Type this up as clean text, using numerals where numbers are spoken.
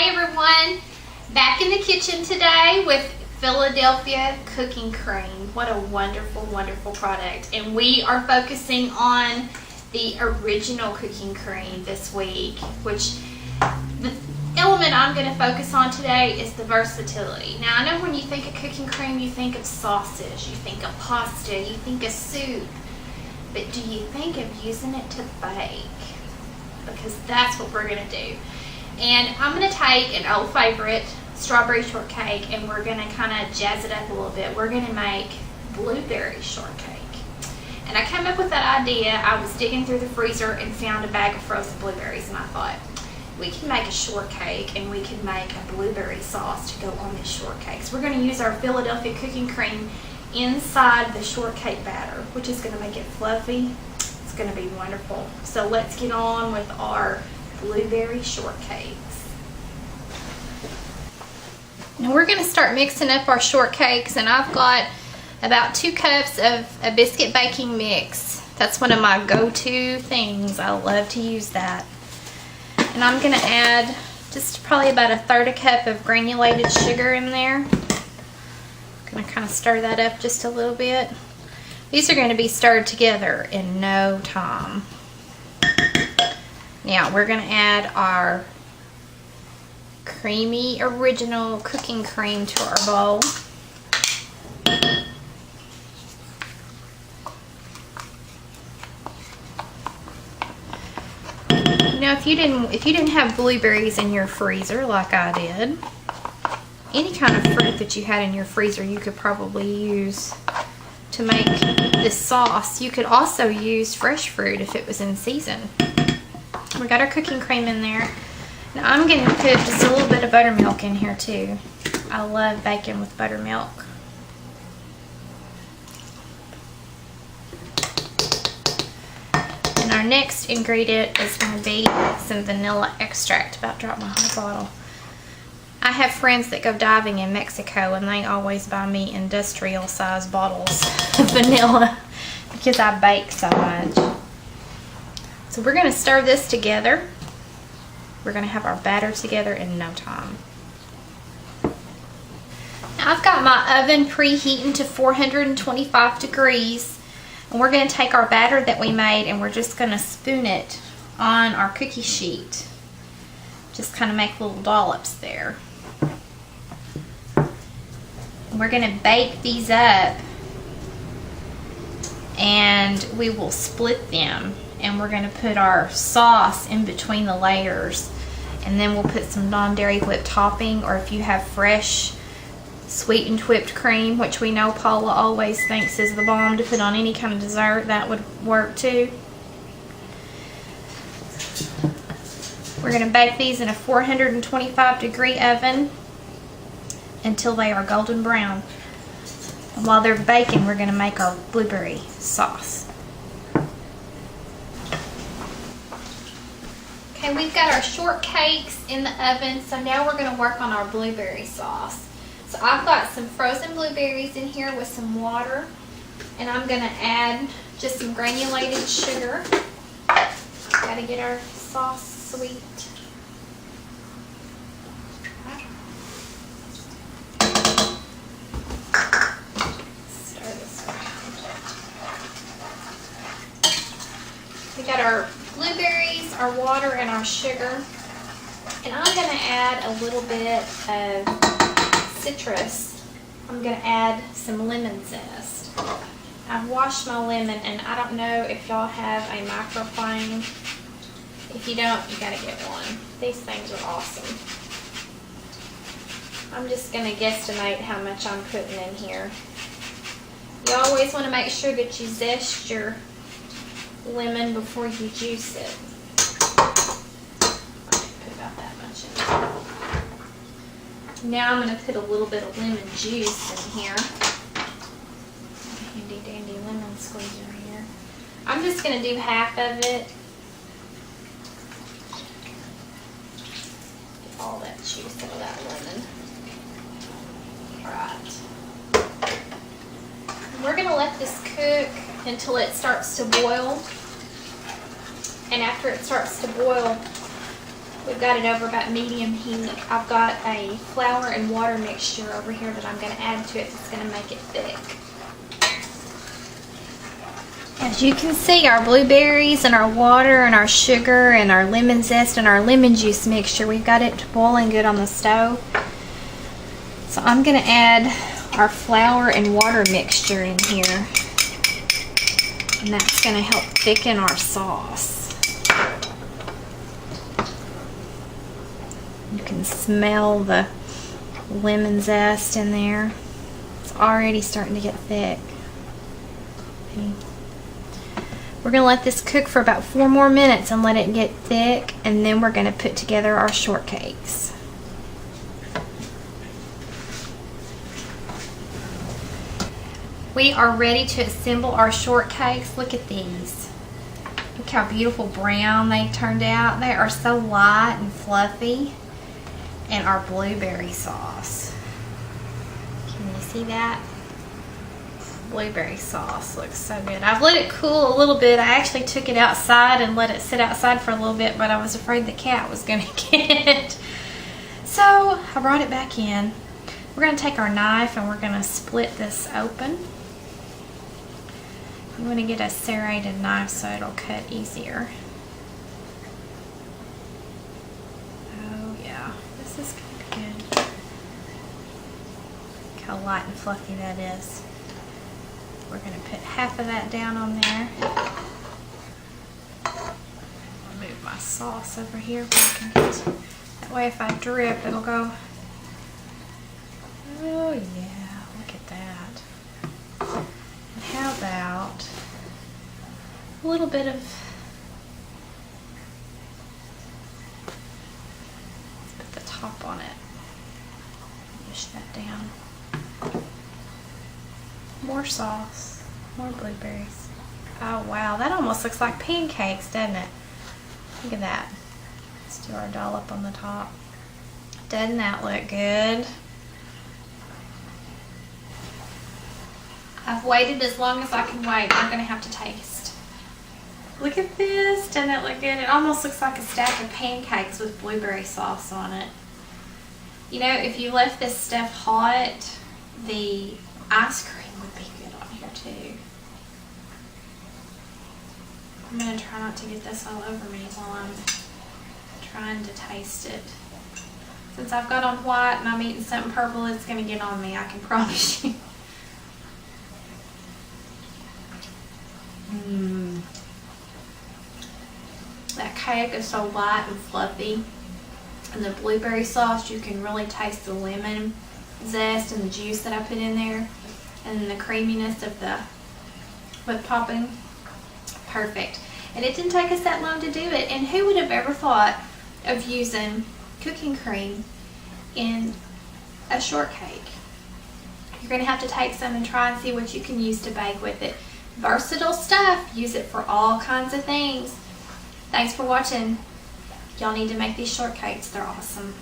Hi everyone, back in the kitchen today with Philadelphia cooking cream. What a wonderful, wonderful product. And we are focusing on the original cooking cream this week, which the element I'm going to focus on today is the versatility. Now I know when you think of cooking cream, you think of sauces, you think of pasta, you think of soup, but do you think of using it to bake? Because that's what we're going to do. And I'm going to take an old favorite, strawberry shortcake, and we're going to kind of jazz it up a little bit. We're going to make blueberry shortcake. And I came up with that idea. I was digging through the freezer and found a bag of frozen blueberries, and I thought, we can make a shortcake and we can make a blueberry sauce to go on this shortcake. So we're going to use our Philadelphia cooking cream inside the shortcake batter, which is going to make it fluffy. It's going to be wonderful. So let's get on with our blueberry shortcakes. Now we're going to start mixing up our shortcakes, and I've got about 2 cups of a biscuit baking mix. That's one of my go-to things. I love to use that. And I'm going to add just probably about 1/3 cup of granulated sugar in there. I'm going to kind of stir that up just a little bit. These are going to be stirred together in no time. Now we're going to add our creamy original cooking cream to our bowl. Now if you didn't have blueberries in your freezer like I did, any kind of fruit that you had in your freezer you could probably use to make this sauce. You could also use fresh fruit if it was in season. We got our cooking cream in there. Now I'm going to put just a little bit of buttermilk in here too. I love baking with buttermilk. And our next ingredient is going to be some vanilla extract. About dropped my whole bottle. I have friends that go diving in Mexico, and they always buy me industrial size bottles of vanilla because I bake so much. So we're going to stir this together. We're going to have our batter together in no time. Now I've got my oven preheating to 425 degrees. And we're going to take our batter that we made and we're just going to spoon it on our cookie sheet. Just kind of make little dollops there. And we're going to bake these up. And we will split them. And we're going to put our sauce in between the layers, and then we'll put some non-dairy whipped topping, or if you have fresh sweetened whipped cream, which we know Paula always thinks is the bomb to put on any kind of dessert, that would work too. We're going to bake these in a 425 degree oven until they are golden brown. And while they're baking, we're going to make our blueberry sauce. Okay, we've got our shortcakes in the oven, so now we're going to work on our blueberry sauce. So I've got some frozen blueberries in here with some water, and I'm going to add just some granulated sugar. Got to get our sauce sweet. Stir this around. We got our blueberries, our water, and our sugar. And I'm going to add a little bit of citrus. I'm going to add some lemon zest. I've washed my lemon, and I don't know if y'all have a microplane. If you don't, you got to get one. These things are awesome. I'm just going to guesstimate how much I'm putting in here. You always want to make sure that you zest your lemon before you juice it. I put about that much in. Now I'm going to put a little bit of lemon juice in here. Handy dandy lemon squeezer here. I'm just going to do half of it. Get all that juice out of that lemon. Alright. We're going to let this cook until it starts to boil. And after it starts to boil, We've got it over about medium heat. I've got a flour and water mixture over here that I'm going to add to it that's going to make it thick. As you can see, our blueberries and our water and our sugar and our lemon zest and our lemon juice mixture, we've got it boiling good on the stove. So I'm going to add our flour and water mixture in here. And that's going to help thicken our sauce. You can smell the lemon zest in there. It's already starting to get thick. Okay. We're going to let this cook for about 4 more minutes and let it get thick, and then we're going to put together our shortcakes. We are ready to assemble our shortcakes. Look at these. Look how beautiful brown they turned out. They are so light and fluffy. And our blueberry sauce. Can you see that? Blueberry sauce looks so good. I've let it cool a little bit. I actually took it outside and let it sit outside for a little bit, but I was afraid the cat was going to get it. So I brought it back in. We're going to take our knife and we're going to split this open. You want to get a serrated knife so it'll cut easier. Oh yeah, this is going to be good. Look how light and fluffy that is. We're going to put half of that down on there. I'll move my sauce over here. That way if I drip, it'll go. Oh yeah, look at that. And how about a little bit of, let's put the top on it. Push that down. More sauce, more blueberries. Oh wow, that almost looks like pancakes, doesn't it? Look at that. Let's do our dollop on the top. Doesn't that look good? I've waited as long as I can wait. I'm going to have to taste. Look at this. Doesn't it look good? It almost looks like a stack of pancakes with blueberry sauce on it. You know, if you left this stuff hot, the ice cream would be good on here too. I'm going to try not to get this all over me while I'm trying to taste it. Since I've got on white and I'm eating something purple, it's going to get on me, I can promise you. That cake is so light and fluffy. And the blueberry sauce, you can really taste the lemon zest and the juice that I put in there. And the creaminess of the whipped topping. Perfect. And it didn't take us that long to do it. And who would have ever thought of using cooking cream in a shortcake? You're going to have to take some and try and see what you can use to bake with it. Versatile stuff. Use it for all kinds of things. Thanks for watching. Y'all need to make these shortcakes. They're awesome.